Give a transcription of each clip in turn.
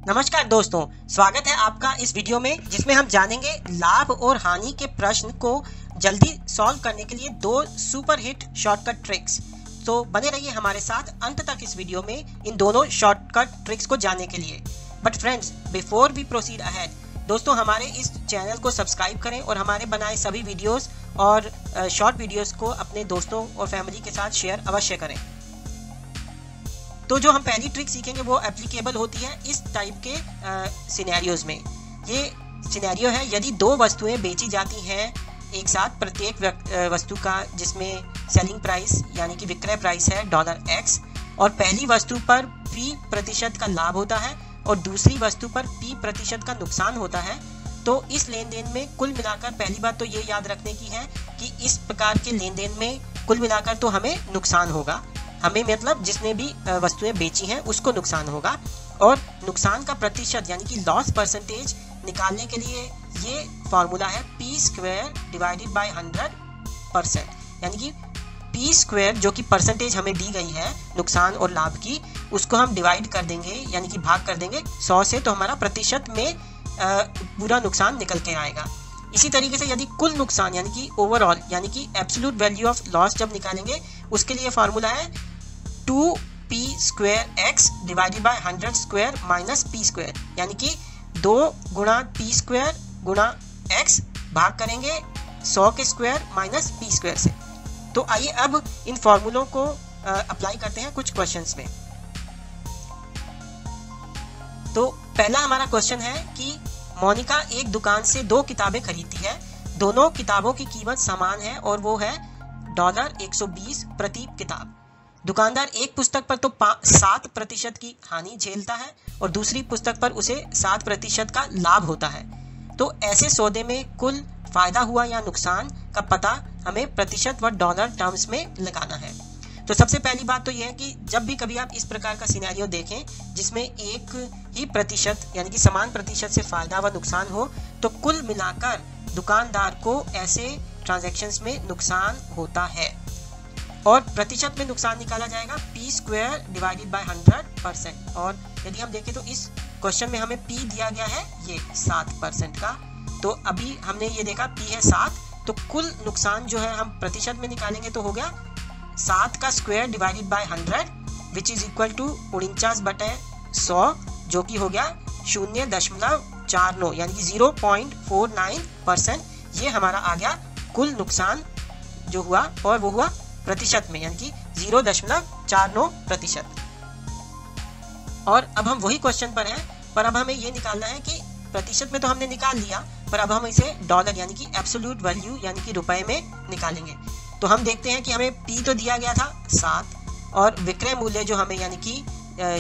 नमस्कार दोस्तों, स्वागत है आपका इस वीडियो में जिसमें हम जानेंगे लाभ और हानि के प्रश्न को जल्दी सॉल्व करने के लिए दो सुपर हिट शॉर्टकट ट्रिक्स। तो बने रहिए हमारे साथ अंत तक इस वीडियो में इन दोनों शॉर्टकट ट्रिक्स को जानने के लिए। But friends, before we proceed ahead, दोस्तों हमारे इस चैनल को सब्सक्राइब करें और हमारे बनाए सभी वीडियोस और शॉर्ट वीडियोस को अपने दोस्तों और फैमिली के साथ शेयर अवश्य करें। तो जो हम पहली ट्रिक सीखेंगे वो एप्लीकेबल होती है इस टाइप के सिनेरियोज में। ये सिनेरियो है, यदि दो वस्तुएं बेची जाती हैं एक साथ, प्रत्येक वस्तु का जिसमें सेलिंग प्राइस यानी कि विक्रय प्राइस है $X और पहली वस्तु पर P% का लाभ होता है और दूसरी वस्तु पर P% का नुकसान होता है। तो इस लेन देन में कुल मिलाकर पहली बात तो ये याद रखने की है कि इस प्रकार के लेन देन में कुल मिलाकर तो हमें नुकसान होगा, हमें मतलब जिसने भी वस्तुएं बेची हैं उसको नुकसान होगा। और नुकसान का प्रतिशत यानी कि लॉस परसेंटेज निकालने के लिए ये फॉर्मूला है P² डिवाइडेड बाय 100%, यानी कि P² जो कि परसेंटेज हमें दी गई है नुकसान और लाभ की, उसको हम डिवाइड कर देंगे यानी कि भाग कर देंगे 100 से, तो हमारा प्रतिशत में पूरा नुकसान निकल के आएगा। इसी तरीके से यदि कुल नुकसान यानी कि ओवरऑल यानी कि एब्सोल्यूट वैल्यू ऑफ लॉस जब निकालेंगे उसके लिए फॉर्मूला है 2P² divided by 100² minus P², यानी कि 2 गुणा P² गुणा x भाग करेंगे 100 के स्क्वायर माइनस P² से। तो आइए अब इन फॉर्मूलों को अप्लाई करते हैं कुछ क्वेश्चंस में। तो पहला हमारा क्वेश्चन है कि मोनिका एक दुकान से 2 किताबें खरीदती है, दोनों किताबों की कीमत समान है और वो है $120 प्रति किताब। दुकानदार एक पुस्तक पर तो 7% की हानि झेलता है और दूसरी पुस्तक पर उसे 7% का लाभ होता है। तो ऐसे सौदे में कुल फायदा हुआ या नुकसान का पता हमें प्रतिशत व डॉलर टर्म्स में लगाना है। तो सबसे पहली बात तो यह है कि जब भी कभी आप इस प्रकार का सिनेरियो देखें जिसमें एक ही प्रतिशत यानी कि समान प्रतिशत से फायदा व नुकसान हो, तो कुल मिलाकर दुकानदार को ऐसे ट्रांजैक्शंस में नुकसान होता है और प्रतिशत में नुकसान निकाला जाएगा P² डिवाइडेड बाय 100%। और यदि हम देखें तो इस क्वेश्चन में हमें P दिया गया है ये 7% का, तो अभी हमने ये देखा P है 7, तो कुल नुकसान जो है हम प्रतिशत में निकालेंगे तो हो गया 7 का square divided by 100 which is equal to 49/100, जो कि हो गया 0.49 यानी कि 0.49%। ये हमारा आ गया कुल नुकसान जो हुआ और वो हुआ प्रतिशत में यानी कि 0.49%। और अब हम वही क्वेश्चन पर हैं, पर अब हमें ये निकालना है कि प्रतिशत में तो हमने निकाल लिया, पर अब हम इसे डॉलर यानी कि एब्सोल्यूट वैल्यू यानी कि रुपए में निकालेंगे। तो हम देखते हैं कि हमें P तो दिया गया था 7 और विक्रय मूल्य जो हमें यानी कि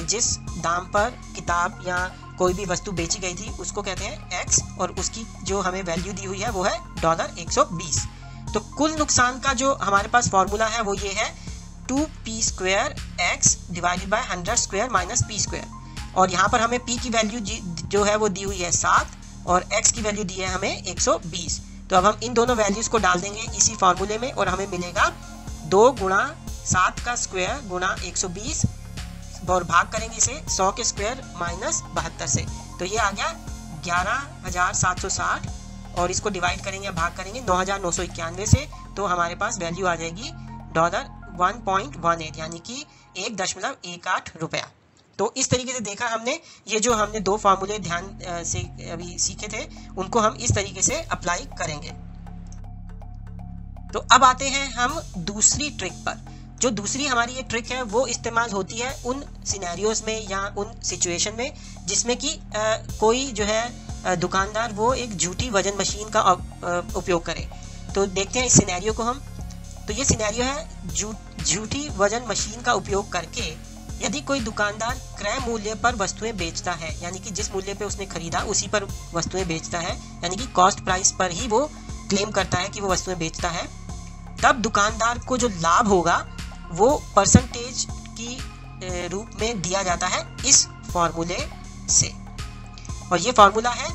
जिस दाम पर किताब या कोई भी वस्तु बेची गई थी उसको कहते हैं X और उसकी जो हमें वैल्यू दी हुई है वो है $120। तो कुल नुकसान का जो हमारे पास फॉर्मूला है वो ये है 2P² divided by 100² minus P²। और यहाँ पर हमें P की वैल्यू जो है वो दी हुई है 7 और X की वैल्यू दी है हमें 120। तो अब हम इन दोनों वैल्यूज को डाल देंगे इसी फॉर्मूले में और हमें मिलेगा 2 गुणा 7 का स्क्वायर गुणा 120 और भाग करेंगे इसे 100 के स्क्वायर माइनस 72 से। तो ये आ गया 11,760 और इसको डिवाइड करेंगे भाग करेंगे 9,991 से, तो हमारे पास वैल्यू आ जाएगी $1.18 यानी कि 1.18 रुपया। तो इस तरीके से देखा हमने, ये जो हमने दो फार्मूले ध्यान से अभी सीखे थे उनको हम इस तरीके से अप्लाई करेंगे। तो अब आते हैं हम दूसरी ट्रिक पर। जो दूसरी हमारी ये ट्रिक है वो इस्तेमाल होती है उन सिनेरियोज में या उन सिचुएशन में जिसमें कि कोई जो है दुकानदार वो एक झूठी वजन मशीन का उपयोग करे। तो देखते हैं इस सिनेरियो को हम। तो ये सिनेरियो है झूठी वजन मशीन का उपयोग करके यदि कोई दुकानदार क्रय मूल्य पर वस्तुएं बेचता है, यानी कि जिस मूल्य पे उसने खरीदा उसी पर वस्तुएं बेचता है, यानी कि कॉस्ट प्राइस पर ही वो क्लेम करता है कि वो वस्तुएं बेचता है, तब दुकानदार को जो लाभ होगा वो परसेंटेज की रूप में दिया जाता है इस फॉर्मूले से। और ये फॉर्मूला है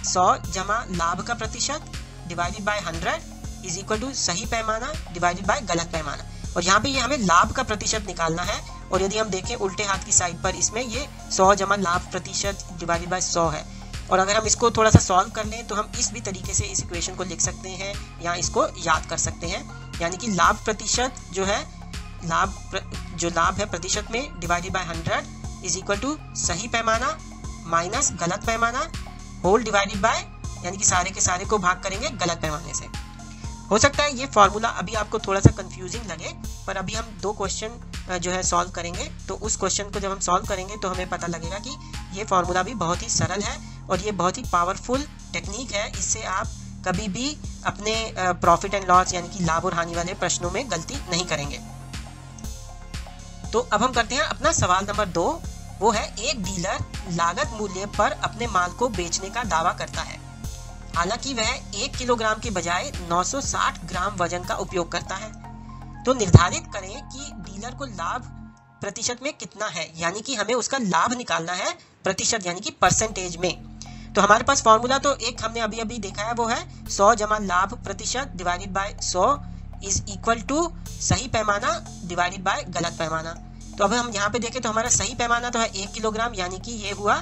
100 जमा लाभ का प्रतिशत divided by 100 is equal to सही पैमाना डिवाइडेड बाय गलत पैमाना। और यहाँ पे ये हमें लाभ का प्रतिशत निकालना है और यदि हम देखें उल्टे हाथ की साइड पर इसमें ये 100 जमा लाभ प्रतिशत डिवाइडेड बाय 100 है। और अगर हम इसको थोड़ा सा सॉल्व कर लें तो हम इस भी तरीके से इस इक्वेशन को लिख सकते हैं या इसको याद कर सकते हैं, यानी कि लाभ प्रतिशत जो है लाभ है प्रतिशत में divided by 100 is equal to सही पैमाना माइनस गलत पैमाना होल डिवाइडेड बाय, यानी कि सारे के सारे को भाग करेंगे गलत पैमाने से। हो सकता है ये फॉर्मूला अभी आपको थोड़ा सा कंफ्यूजिंग लगे, पर अभी हम 2 क्वेश्चन जो है सॉल्व करेंगे, तो उस क्वेश्चन को जब हम सॉल्व करेंगे तो हमें पता लगेगा कि ये फॉर्मूला भी बहुत ही सरल है और ये बहुत ही पावरफुल टेक्निक है। इससे आप कभी भी अपने प्रॉफिट एंड लॉस यानी कि लाभ और हानि वाले प्रश्नों में गलती नहीं करेंगे। तो अब हम करते हैं अपना सवाल नंबर 2। वो है एक डीलर लागत मूल्य पर अपने माल को बेचने का दावा करता है, हालांकि वह 1 किलोग्राम के बजाय 960 ग्राम वजन का उपयोग करता है। तो निर्धारित करें कि डीलर को लाभ प्रतिशत में कितना है, यानी कि हमें उसका लाभ निकालना है प्रतिशत यानी कि परसेंटेज में। तो हमारे पास फॉर्मूला तो एक हमने अभी अभी देखा है, वो है 100 जमा लाभ प्रतिशत divided by 100 is equal to सही पैमाना डिवाइडेड बाय गलत पैमाना। तो अब हम यहाँ पे देखें तो हमारा सही पैमाना तो है 1 किलोग्राम, यानी कि ये हुआ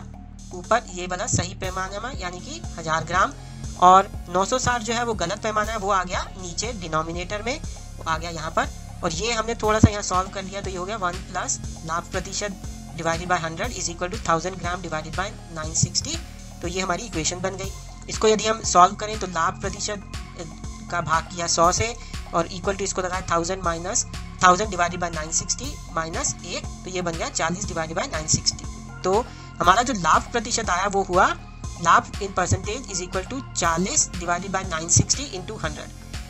ऊपर ये वाला सही पैमाना में यानी कि 1000 ग्राम, और 960 जो है वो गलत पैमाना है, वो आ गया नीचे डिनोमिनेटर में, वो आ गया यहाँ पर। और ये हमने थोड़ा सा यहाँ सॉल्व कर लिया तो ये हो गया 1 प्लस लाभ प्रतिशत divided by 100 is equal to 1000 gram divided by 960। तो ये हमारी इक्वेशन बन गई। इसको यदि हम सॉल्व करें तो लाभ प्रतिशत का भाग किया 100 से और इक्वल टू इसको लगाया 1000 माइनस 1000 डिवाइडेड बाय 960 माइनस 1, तो ये बन गया 40 डिवाइडेड बाय 960। तो हमारा जो लाभ प्रतिशत आया वो हुआ लाभ in percentage is equal to 40 divided by 960 into 100।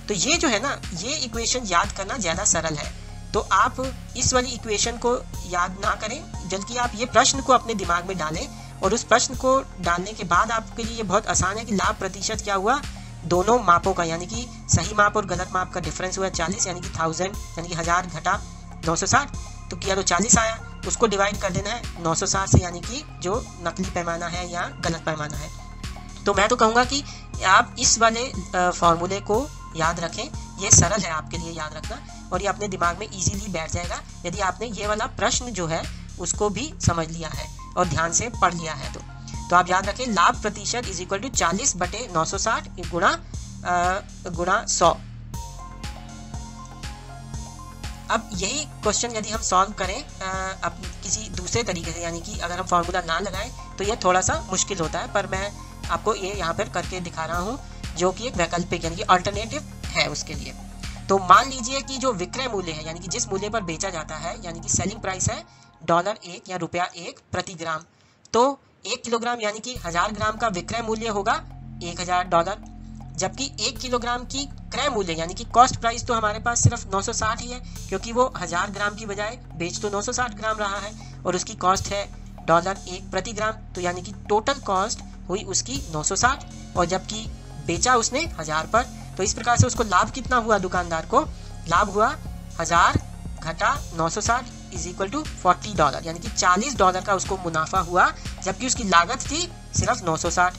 तो ये जो है ना, ये इक्वेशन याद करना ज़्यादा सरल है। तो आप इस वाली इक्वेशन को याद ना करें, बल्कि आप ये प्रश्न को अपने दिमाग में डालें, और उस प्रश्न को डालने के बाद आपके लिए ये बहुत आसान है कि लाभ प्रतिशत क्या हुआ, दोनों मापों का यानी कि सही माप और गलत माप का डिफरेंस हुआ 40, यानी कि 1000 यानी कि 1000 घटा 960, तो किया तो 40 आया। उसको डिवाइड कर देना है 960 से, यानी कि जो नकली पैमाना है या गलत पैमाना है। तो मैं तो कहूँगा कि आप इस वाले फॉर्मूले को याद रखें, ये सरल है आपके लिए याद रखना, और ये अपने दिमाग में इजीली बैठ जाएगा यदि आपने ये वाला प्रश्न जो है उसको भी समझ लिया है और ध्यान से पढ़ लिया है। तो आप याद रखें लाभ प्रतिशत इज इक्वल टू 40 बटे 960 गुणा 100। अब यही क्वेश्चन यदि हम सॉल्व करें अब किसी दूसरे तरीके से, यानी कि अगर हम फार्मूला ना लगाएं तो ये थोड़ा सा मुश्किल होता है, पर मैं आपको ये यहाँ पर करके दिखा रहा हूँ, जो कि एक वैकल्पिक यानी कि अल्टरनेटिव है उसके लिए। तो मान लीजिए कि जो विक्रय मूल्य है यानी कि जिस मूल्य पर बेचा जाता है, यानी कि सेलिंग प्राइस है $1 या ₹1 प्रति ग्राम, तो 1 किलोग्राम यानी कि 1000 ग्राम का विक्रय मूल्य होगा $1000, जबकि 1 किलोग्राम की क्रय मूल्य यानी कि कॉस्ट प्राइस तो हमारे पास सिर्फ 960 ही है, क्योंकि वो 1000 ग्राम की बजाय बेच तो 960 ग्राम रहा है और उसकी कॉस्ट है $1 प्रति ग्राम। तो यानी कि टोटल कॉस्ट हुई उसकी 960, और जबकि बेचा उसने 1000 पर। तो इस प्रकार से उसको लाभ कितना हुआ, दुकानदार को लाभ हुआ 1000 घटा 960 इज इक्वल टू $40, यानी कि $40 का उसको मुनाफा हुआ, जबकि उसकी लागत थी सिर्फ 960।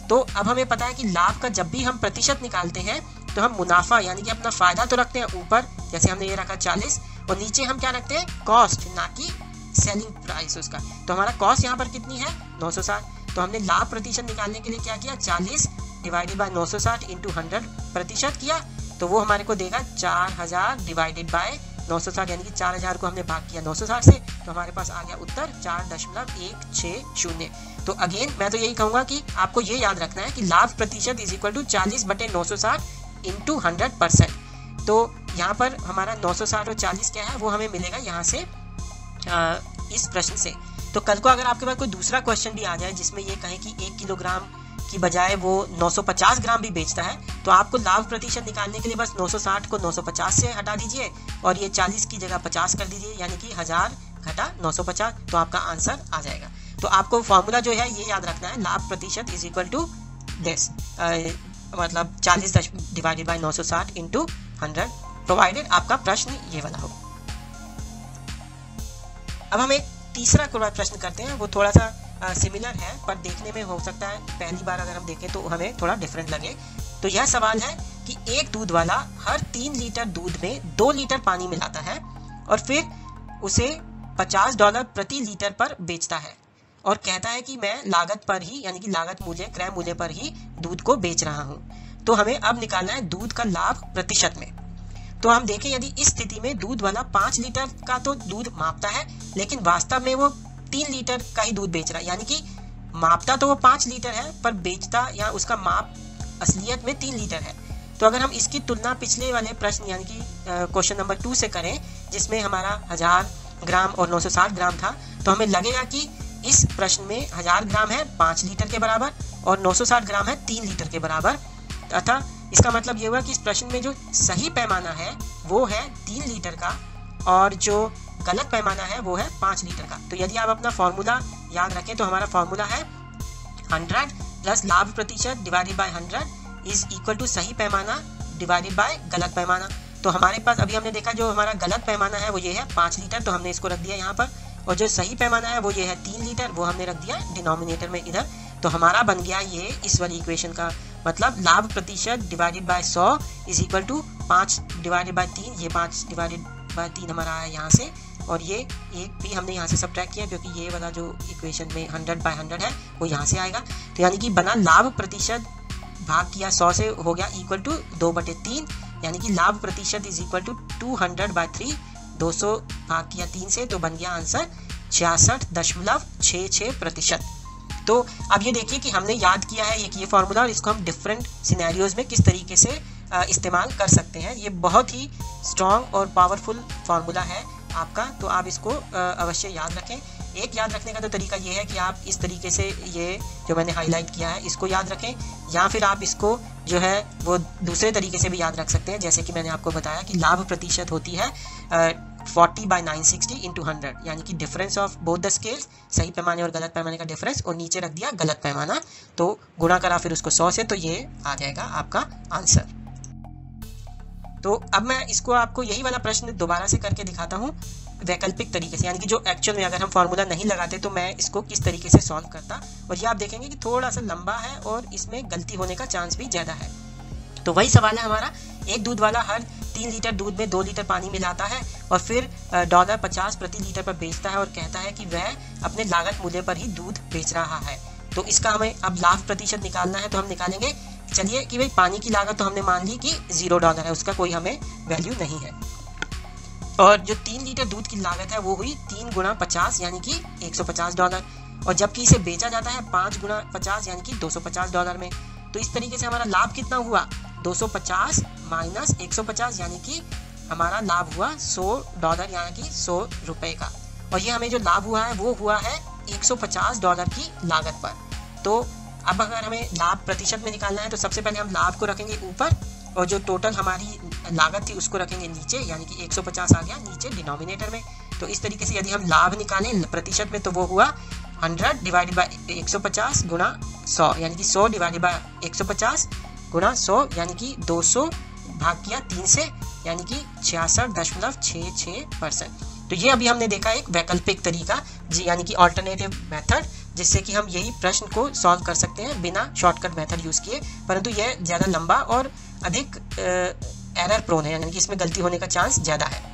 तो अब हमें पता है कि लाभ का जब भी हम प्रतिशत निकालते हैं तो हम मुनाफा यानी कि अपना फायदा तो रखते हैं ऊपर, जैसे हमने ये रखा 40, और नीचे हम क्या रखते हैं, कॉस्ट, ना कि सेलिंग प्राइस उसका। तो हमारा कॉस्ट यहाँ पर कितनी है, 960। तो हमने लाभ प्रतिशत निकालने के लिए क्या किया, 40 डिवाइडेड बाय 960 इंटू 100 प्रतिशत किया, तो वो हमारे को देगा 4000 डिवाइडेड बाय 960, यानी कि 4000 को हमने भाग किया 960 से, तो हमारे पास आ गया उत्तर 4.160। तो अगेन मैं तो यही कहूँगा कि आपको ये याद रखना है कि लाभ प्रतिशत इज इक्वल टू 40 बटे 960 इंटू 100%। तो यहाँ पर हमारा 960 और 40 क्या है वो हमें मिलेगा यहाँ से इस प्रश्न से। तो कल को अगर आपके पास कोई दूसरा क्वेश्चन भी आ जाए जिसमें ये कहे कि 1 किलोग्राम की बजाय वो 950 ग्राम भी बेचता है, तो आपको लाभ प्रतिशत निकालने के लिए बस 960 को 950 से हटा दीजिए और ये 40 की जगह 50 कर दीजिए, यानी कि 1000 घटा 950, तो आपका आंसर आ जाएगा। तो आपको फॉर्मूला जो है ये याद रखना है, लाभ प्रतिशत इज इक्वल टू दिस, मतलब 40 डिवाइडेड बाय 960 इंटू 100, प्रोवाइडेड आपका प्रश्न ये वाला हो। अब हम एक तीसरा प्रश्न करते हैं, वो थोड़ा सा सिमिलर है पर देखने में हो सकता है पहली बार अगर हम देखें तो हमें थोड़ा डिफरेंट लगे। तो यह सवाल है कि एक दूध वाला हर 3 लीटर दूध में 2 लीटर पानी मिलाता है और फिर उसे $50 प्रति लीटर पर बेचता है और कहता है कि मैं लागत पर ही यानी कि लागत मूल्य क्रय मूल्य पर ही दूध को बेच रहा हूँ। तो हमें अब निकालना है दूध का लाभ प्रतिशत में। तो हम देखें यदि इस स्थिति में दूध वाला 5 लीटर का तो दूध मापता है, लेकिन वास्तव में वो 3 लीटर का ही दूध बेच रहा है, यानी कि मापता तो वो 5 लीटर है पर बेचता या उसका माप असलियत में 3 लीटर है। तो अगर हम इसकी तुलना पिछले वाले प्रश्न यानी कि क्वेश्चन नंबर 2 से करें, जिसमें हमारा 1000 ग्राम और 960 ग्राम था, तो हमें लगेगा कि इस प्रश्न में 1000 ग्राम है 5 लीटर के बराबर और 960 ग्राम है 3 लीटर के बराबर। अतः इसका मतलब ये हुआ कि इस प्रश्न में जो सही पैमाना है वो है 3 लीटर का और जो गलत पैमाना है वो है 5 लीटर का। तो यदि आप अपना फॉर्मूला याद रखें तो हमारा फॉर्मूला है 100 प्लस लाभ प्रतिशत divided by 100 is equal to सही पैमाना डिवाइडेड बाय गलत पैमाना। तो हमारे पास अभी हमने देखा जो हमारा गलत पैमाना है वो ये है 5 लीटर, तो हमने इसको रख दिया यहाँ पर, और जो सही पैमाना है वो ये है 3 लीटर, वो हमने रख दिया डिनोमिनेटर में इधर। तो हमारा बन गया ये इस वाली इक्वेशन का मतलब लाभ प्रतिशत divided by 100 is equal to 5 divided by 3, ये 5 डिवाइडेड बाय 3 हमारा आया यहाँ से, और ये एक भी हमने यहाँ से सब्ट्रैक्ट किया क्योंकि ये वाला जो इक्वेशन में 100 बाय 100 है वो यहाँ से आएगा। तो यानी कि बना लाभ प्रतिशत भाग किया 100 से हो गया इक्वल टू 2/3, यानी कि लाभ प्रतिशत इज इक्वल टू 200 बाय 3, 200 भाग किया 3 से, तो बन गया आंसर 66.66%। तो अब ये देखिए कि हमने याद किया है ये फॉर्मूला और इसको हम डिफरेंट सिनेरियोज में किस तरीके से इस्तेमाल कर सकते हैं। ये बहुत ही स्ट्रॉन्ग और पावरफुल फार्मूला है आपका, तो आप इसको अवश्य याद रखें। एक याद रखने का तो तरीका ये है कि आप इस तरीके से ये जो मैंने हाईलाइट किया है इसको याद रखें, या फिर आप इसको जो है वो दूसरे तरीके से भी याद रख सकते हैं, जैसे कि मैंने आपको बताया कि लाभ प्रतिशत होती है 40/960 इंटू 100, यानी कि difference of both the scales, सही पैमाने और गलत पैमाने का डिफरेंस, और नीचे रख दिया गलत पैमाना, तो गुणा करा फिर उसको 100 से, तो ये आ जाएगा आपका आंसर। तो अब मैं इसको आपको यही वाला प्रश्न दोबारा से करके दिखाता हूँ वैकल्पिक तरीके से, यानी कि जो एक्चुअल में अगर हम फार्मूला नहीं लगाते तो मैं इसको किस तरीके से सॉल्व करता, और ये आप देखेंगे कि थोड़ा सा लंबा है और इसमें गलती होने का चांस भी ज़्यादा है। तो वही सवाल है हमारा, एक दूध वाला हर 3 लीटर दूध में 2 लीटर पानी मिलाता है और फिर $50 प्रति लीटर पर बेचता है और कहता है कि वह अपने लागत मूल्य पर ही दूध बेच रहा है। तो इसका हमें अब लाभ प्रतिशत निकालना है, तो हम निकालेंगे, चलिए कि भाई पानी की लागत तो हमने मान ली कि $0 है, उसका कोई हमें वैल्यू नहीं है, और जो 3 लीटर दूध की लागत है वो हुई 3 गुणा 50 यानी कि $150, और जबकि इसे बेचा जाता है 5 गुणा 50 यानी कि $250 में। तो इस तरीके से हमारा लाभ कितना हुआ, 250 माइनस 150 यानी कि हमारा लाभ हुआ $100 यानी कि 100 रुपए का, और ये हमें जो लाभ हुआ है वो हुआ है $150 की लागत पर। तो अब अगर हमें लाभ प्रतिशत में निकालना है तो सबसे पहले हम लाभ को रखेंगे ऊपर और जो टोटल हमारी लागत थी उसको रखेंगे नीचे, यानी कि 150 आ गया नीचे डिनोमिनेटर में। तो इस तरीके से यदि हम लाभ निकालें प्रतिशत में तो वो हुआ 100 डिवाइडेड बाय 150 गुणा 100, यानी कि 100 डिवाइडेड बाय 150 गुणा 100 यानी कि 200 भाग किया 3 से, यानी कि 66.66%। तो ये अभी हमने देखा एक वैकल्पिक तरीका जी, यानी कि ऑल्टरनेटिव मेथड, जिससे कि हम यही प्रश्न को सॉल्व कर सकते हैं बिना शॉर्टकट मेथड यूज़ किए, परंतु यह ज़्यादा लंबा और अधिक एरर प्रोन है, यानी कि इसमें गलती होने का चांस ज़्यादा है।